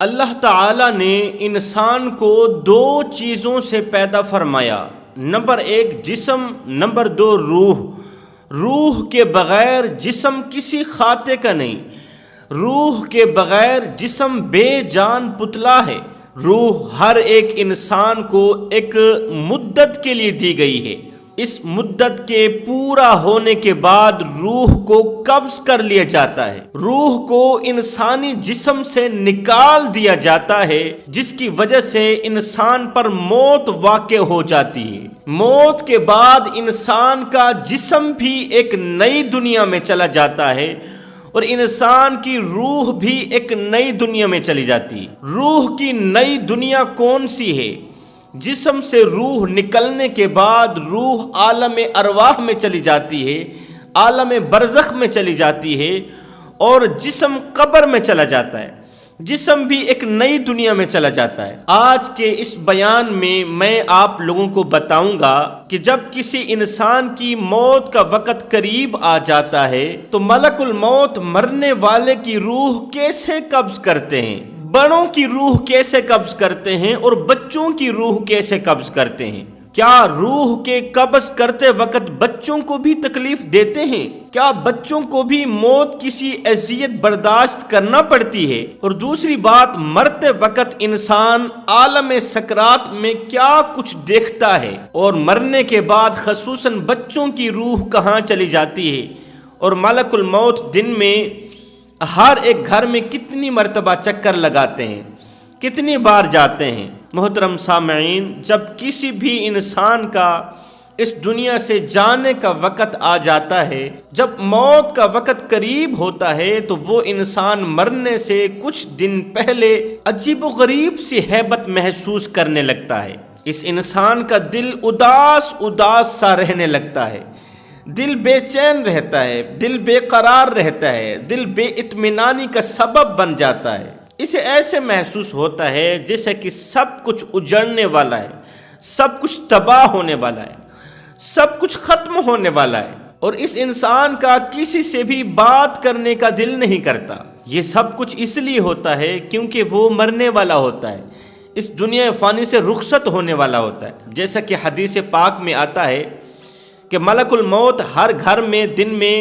اللہ تعالیٰ نے انسان کو دو چیزوں سے پیدا فرمایا۔ نمبر ایک جسم، نمبر دو روح۔ روح کے بغیر جسم کسی کھاتے کا نہیں، روح کے بغیر جسم بے جان پتلا ہے۔ روح ہر ایک انسان کو ایک مدت کے لیے دی گئی ہے، اس مدت کے پورا ہونے کے بعد روح کو قبض کر لیا جاتا ہے، روح کو انسانی جسم سے نکال دیا جاتا ہے، جس کی وجہ سے انسان پر موت واقع ہو جاتی ہے۔ موت کے بعد انسان کا جسم بھی ایک نئی دنیا میں چلا جاتا ہے اور انسان کی روح بھی ایک نئی دنیا میں چلی جاتی ہے۔ روح کی نئی دنیا کون سی ہے؟ جسم سے روح نکلنے کے بعد روح عالم ارواح میں چلی جاتی ہے، عالم برزخ میں چلی جاتی ہے اور جسم قبر میں چلا جاتا ہے، جسم بھی ایک نئی دنیا میں چلا جاتا ہے۔ آج کے اس بیان میں آپ لوگوں کو بتاؤں گا کہ جب کسی انسان کی موت کا وقت قریب آ جاتا ہے تو ملک الموت مرنے والے کی روح کیسے قبض کرتے ہیں، بڑوں کی روح کیسے قبض کرتے ہیں اور بچوں کی روح کیسے قبض کرتے ہیں۔ کیا روح کے قبض کرتے وقت بچوں کو بھی تکلیف دیتے ہیں؟ کیا بچوں کو بھی موت کسی اذیت برداشت کرنا پڑتی ہے؟ اور دوسری بات، مرتے وقت انسان عالم سکرات میں کیا کچھ دیکھتا ہے اور مرنے کے بعد خصوصاً بچوں کی روح کہاں چلی جاتی ہے، اور ملک الموت دن میں ہر ایک گھر میں کتنی مرتبہ چکر لگاتے ہیں، کتنی بار جاتے ہیں۔ محترم سامعین، جب کسی بھی انسان کا اس دنیا سے جانے کا وقت آ جاتا ہے، جب موت کا وقت قریب ہوتا ہے تو وہ انسان مرنے سے کچھ دن پہلے عجیب و غریب سی ہیبت محسوس کرنے لگتا ہے۔ اس انسان کا دل اداس سا رہنے لگتا ہے، دل بے چین رہتا ہے، دل بے قرار رہتا ہے، دل بے اطمینانی کا سبب بن جاتا ہے۔ اسے ایسے محسوس ہوتا ہے جیسے کہ سب کچھ اجڑنے والا ہے، سب کچھ تباہ ہونے والا ہے، سب کچھ ختم ہونے والا ہے، اور اس انسان کا کسی سے بھی بات کرنے کا دل نہیں کرتا۔ یہ سب کچھ اس لیے ہوتا ہے کیونکہ وہ مرنے والا ہوتا ہے، اس دنیا فانی سے رخصت ہونے والا ہوتا ہے۔ جیسا کہ حدیث پاک میں آتا ہے کہ ملک الموت ہر گھر میں دن میں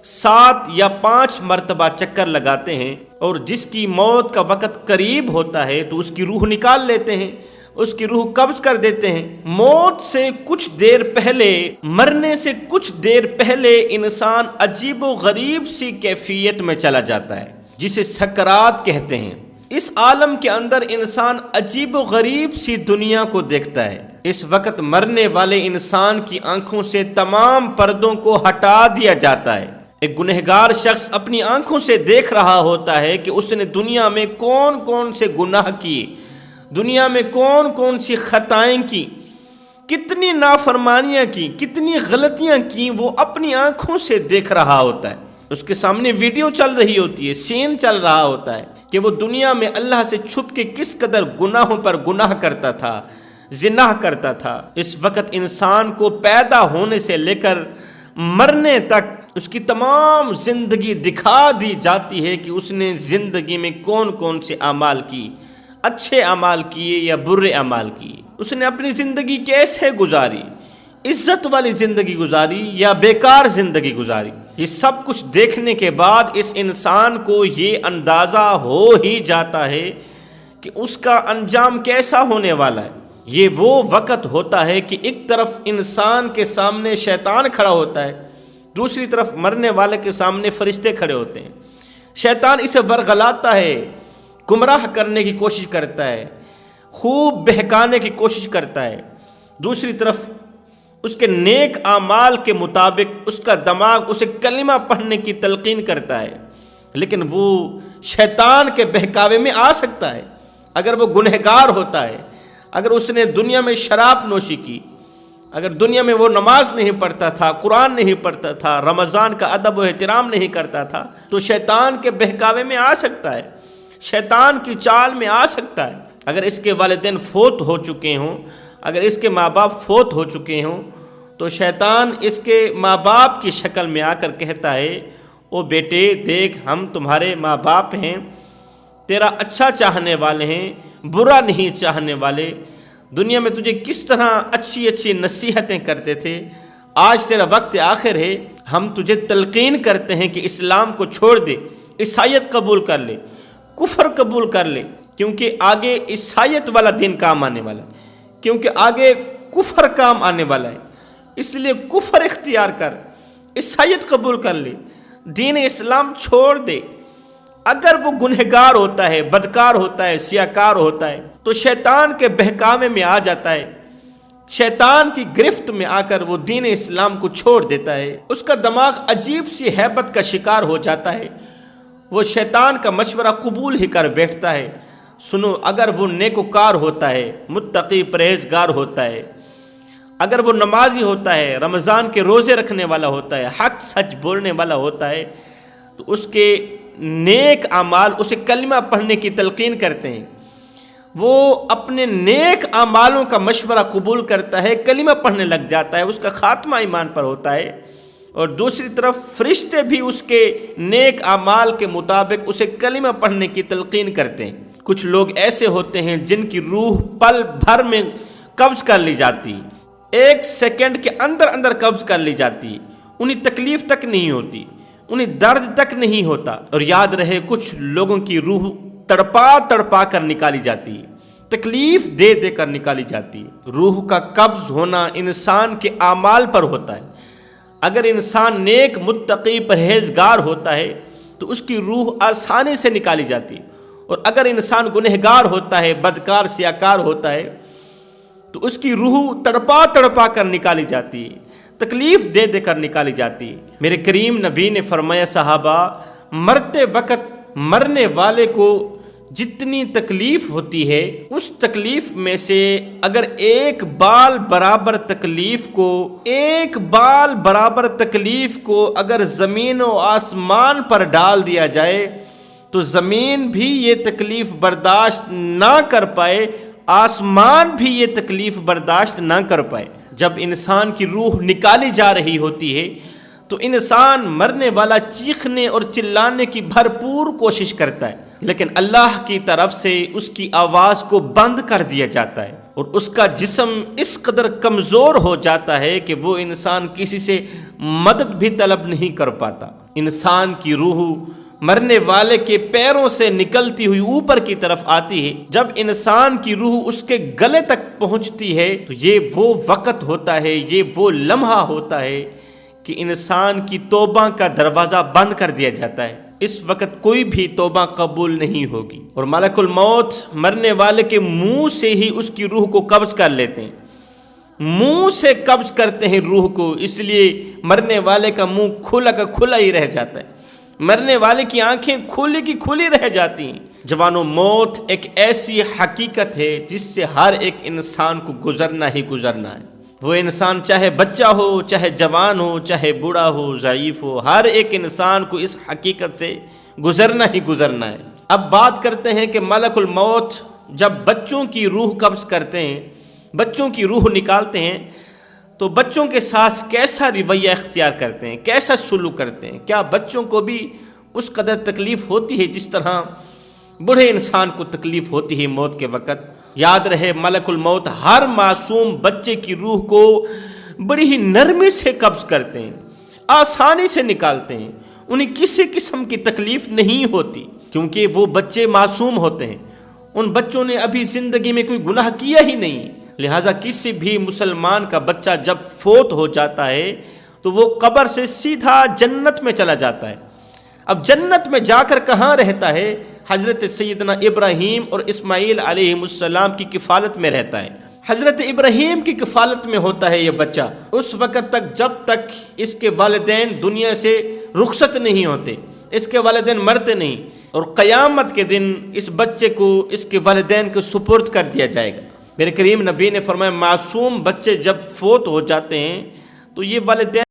7 یا 5 مرتبہ چکر لگاتے ہیں، اور جس کی موت کا وقت قریب ہوتا ہے تو اس کی روح نکال لیتے ہیں، اس کی روح قبض کر دیتے ہیں۔ موت سے کچھ دیر پہلے، مرنے سے کچھ دیر پہلے انسان عجیب و غریب سی کیفیت میں چلا جاتا ہے جسے سکرات کہتے ہیں۔ اس عالم کے اندر انسان عجیب و غریب سی دنیا کو دیکھتا ہے۔ اس وقت مرنے والے انسان کی آنکھوں سے تمام پردوں کو ہٹا دیا جاتا ہے۔ ایک گنہگار شخص اپنی آنکھوں سے دیکھ رہا ہوتا ہے کہ اس نے دنیا میں کون کون سے گناہ کیے، دنیا میں کون کون سی خطائیں کی، کتنی نافرمانیاں کی، کتنی غلطیاں کی، وہ اپنی آنکھوں سے دیکھ رہا ہوتا ہے۔ اس کے سامنے ویڈیو چل رہی ہوتی ہے، سین چل رہا ہوتا ہے کہ وہ دنیا میں اللہ سے چھپ کے کس قدر گناہوں پر گناہ کرتا تھا، زنا کرتا تھا۔ اس وقت انسان کو پیدا ہونے سے لے کر مرنے تک اس کی تمام زندگی دکھا دی جاتی ہے کہ اس نے زندگی میں کون کون سے اعمال کی، اچھے اعمال کیے یا برے اعمال کیے، اس نے اپنی زندگی کیسے گزاری، عزت والی زندگی گزاری یا بیکار زندگی گزاری۔ یہ سب کچھ دیکھنے کے بعد اس انسان کو یہ اندازہ ہو ہی جاتا ہے کہ اس کا انجام کیسا ہونے والا ہے۔ یہ وہ وقت ہوتا ہے کہ ایک طرف انسان کے سامنے شیطان کھڑا ہوتا ہے، دوسری طرف مرنے والے کے سامنے فرشتے کھڑے ہوتے ہیں۔ شیطان اسے ورغلاتا ہے، گمراہ کرنے کی کوشش کرتا ہے، خوب بہکانے کی کوشش کرتا ہے۔ دوسری طرف اس کے نیک اعمال کے مطابق اس کا دماغ اسے کلمہ پڑھنے کی تلقین کرتا ہے، لیکن وہ شیطان کے بہکاوے میں آ سکتا ہے۔ اگر وہ گنہگار ہوتا ہے، اگر اس نے دنیا میں شراب نوشی کی، اگر دنیا میں وہ نماز نہیں پڑھتا تھا، قرآن نہیں پڑھتا تھا، رمضان کا ادب و احترام نہیں کرتا تھا، تو شیطان کے بہکاوے میں آ سکتا ہے، شیطان کی چال میں آ سکتا ہے۔ اگر اس کے والدین فوت ہو چکے ہوں، اگر اس کے ماں باپ فوت ہو چکے ہوں، تو شیطان اس کے ماں باپ کی شکل میں آ کر کہتا ہے، او بیٹے دیکھ، ہم تمہارے ماں باپ ہیں، تیرا اچھا چاہنے والے ہیں، برا نہیں چاہنے والے۔ دنیا میں تجھے کس طرح اچھی اچھی نصیحتیں کرتے تھے، آج تیرا وقت آخر ہے، ہم تجھے تلقین کرتے ہیں کہ اسلام کو چھوڑ دے، عیسائیت قبول کر لے، کفر قبول کر لے، کیونکہ آگے عیسائیت والا دین کام آنے والا ہے، کیونکہ آگے کفر کام آنے والا ہے، اس لیے کفر اختیار کر، عیسائیت قبول کر لے، دین اسلام چھوڑ دے۔ اگر وہ گنہگار ہوتا ہے، بدکار ہوتا ہے، سیاکار ہوتا ہے، تو شیطان کے بہکامے میں آ جاتا ہے، شیطان کی گرفت میں آ کر وہ دین اسلام کو چھوڑ دیتا ہے، اس کا دماغ عجیب سی ہیبت کا شکار ہو جاتا ہے، وہ شیطان کا مشورہ قبول ہی کر بیٹھتا ہے۔ سنو، اگر وہ نیکوکار ہوتا ہے، متقی پرہیزگار ہوتا ہے، اگر وہ نمازی ہوتا ہے، رمضان کے روزے رکھنے والا ہوتا ہے، حق سچ بولنے والا ہوتا ہے، تو اس کے نیک اعمال اسے کلمہ پڑھنے کی تلقین کرتے ہیں، وہ اپنے نیک اعمالوں کا مشورہ قبول کرتا ہے، کلمہ پڑھنے لگ جاتا ہے، اس کا خاتمہ ایمان پر ہوتا ہے، اور دوسری طرف فرشتے بھی اس کے نیک اعمال کے مطابق اسے کلمہ پڑھنے کی تلقین کرتے ہیں۔ کچھ لوگ ایسے ہوتے ہیں جن کی روح پل بھر میں قبض کر لی جاتی، ایک سیکنڈ کے اندر اندر قبض کر لی جاتی، انہیں تکلیف تک نہیں ہوتی، انہیں درد تک نہیں ہوتا، اور یاد رہے کچھ لوگوں کی روح تڑپا تڑپا کر نکالی جاتی، تکلیف دے دے کر نکالی جاتی۔ روح کا قبض ہونا انسان کے اعمال پر ہوتا ہے، اگر انسان نیک متقی پرہیزگار ہوتا ہے تو اس کی روح آسانی سے نکالی جاتی، اور اگر انسان گنہگار ہوتا ہے، بدکار سیاکار ہوتا ہے، تو اس کی روح تڑپا تڑپا کر نکالی جاتی، تکلیف دے دے کر نکالی جاتی۔ میرے کریم نبی نے فرمایا، صحابہ، مرتے وقت مرنے والے کو جتنی تکلیف ہوتی ہے، اس تکلیف میں سے اگر ایک بال برابر تکلیف کو اگر زمین و آسمان پر ڈال دیا جائے تو زمین بھی یہ تکلیف برداشت نہ کر پائے، آسمان بھی یہ تکلیف برداشت نہ کر پائے۔ جب انسان کی روح نکالی جا رہی ہوتی ہے تو انسان مرنے والا چیخنے اور چلانے کی بھرپور کوشش کرتا ہے، لیکن اللہ کی طرف سے اس کی آواز کو بند کر دیا جاتا ہے، اور اس کا جسم اس قدر کمزور ہو جاتا ہے کہ وہ انسان کسی سے مدد بھی طلب نہیں کر پاتا۔ انسان کی روح مرنے والے کے پیروں سے نکلتی ہوئی اوپر کی طرف آتی ہے، جب انسان کی روح اس کے گلے تک پہنچتی ہے تو یہ وہ وقت ہوتا ہے، یہ وہ لمحہ ہوتا ہے کہ انسان کی توبہ کا دروازہ بند کر دیا جاتا ہے، اس وقت کوئی بھی توبہ قبول نہیں ہوگی، اور ملک الموت مرنے والے کے منہ سے ہی اس کی روح کو قبض کر لیتے ہیں، منہ سے قبض کرتے ہیں روح کو، اس لیے مرنے والے کا منہ کھلا کا کھلا ہی رہ جاتا ہے، مرنے والے کی آنکھیں کھلی کی کھلی رہ جاتی ہیں۔ جوانو، موت ایک ایسی حقیقت ہے جس سے ہر ایک انسان کو گزرنا ہی گزرنا ہے، وہ انسان چاہے بچہ ہو، چاہے جوان ہو، چاہے بوڑھا ہو، ضعیف ہو، ہر ایک انسان کو اس حقیقت سے گزرنا ہی گزرنا ہے۔ اب بات کرتے ہیں کہ ملک الموت جب بچوں کی روح قبض کرتے ہیں، بچوں کی روح نکالتے ہیں، تو بچوں کے ساتھ کیسا رویہ اختیار کرتے ہیں، کیسا سلوک کرتے ہیں؟ کیا بچوں کو بھی اس قدر تکلیف ہوتی ہے جس طرح بوڑھے انسان کو تکلیف ہوتی ہے موت کے وقت؟ یاد رہے، ملک الموت ہر معصوم بچے کی روح کو بڑی ہی نرمی سے قبض کرتے ہیں، آسانی سے نکالتے ہیں، انہیں کسی قسم کی تکلیف نہیں ہوتی، کیونکہ وہ بچے معصوم ہوتے ہیں، ان بچوں نے ابھی زندگی میں کوئی گناہ کیا ہی نہیں، لہٰذا کسی بھی مسلمان کا بچہ جب فوت ہو جاتا ہے تو وہ قبر سے سیدھا جنت میں چلا جاتا ہے۔ اب جنت میں جا کر کہاں رہتا ہے؟ حضرت سیدنا ابراہیم اور اسماعیل علیہ السلام کی کفالت میں رہتا ہے، حضرت ابراہیم کی کفالت میں ہوتا ہے یہ بچہ اس وقت تک جب تک اس کے والدین دنیا سے رخصت نہیں ہوتے، اس کے والدین مرتے نہیں، اور قیامت کے دن اس بچے کو اس کے والدین کو سپرد کر دیا جائے گا۔ میرے کریم نبی نے فرمایا، معصوم بچے جب فوت ہو جاتے ہیں تو یہ والدین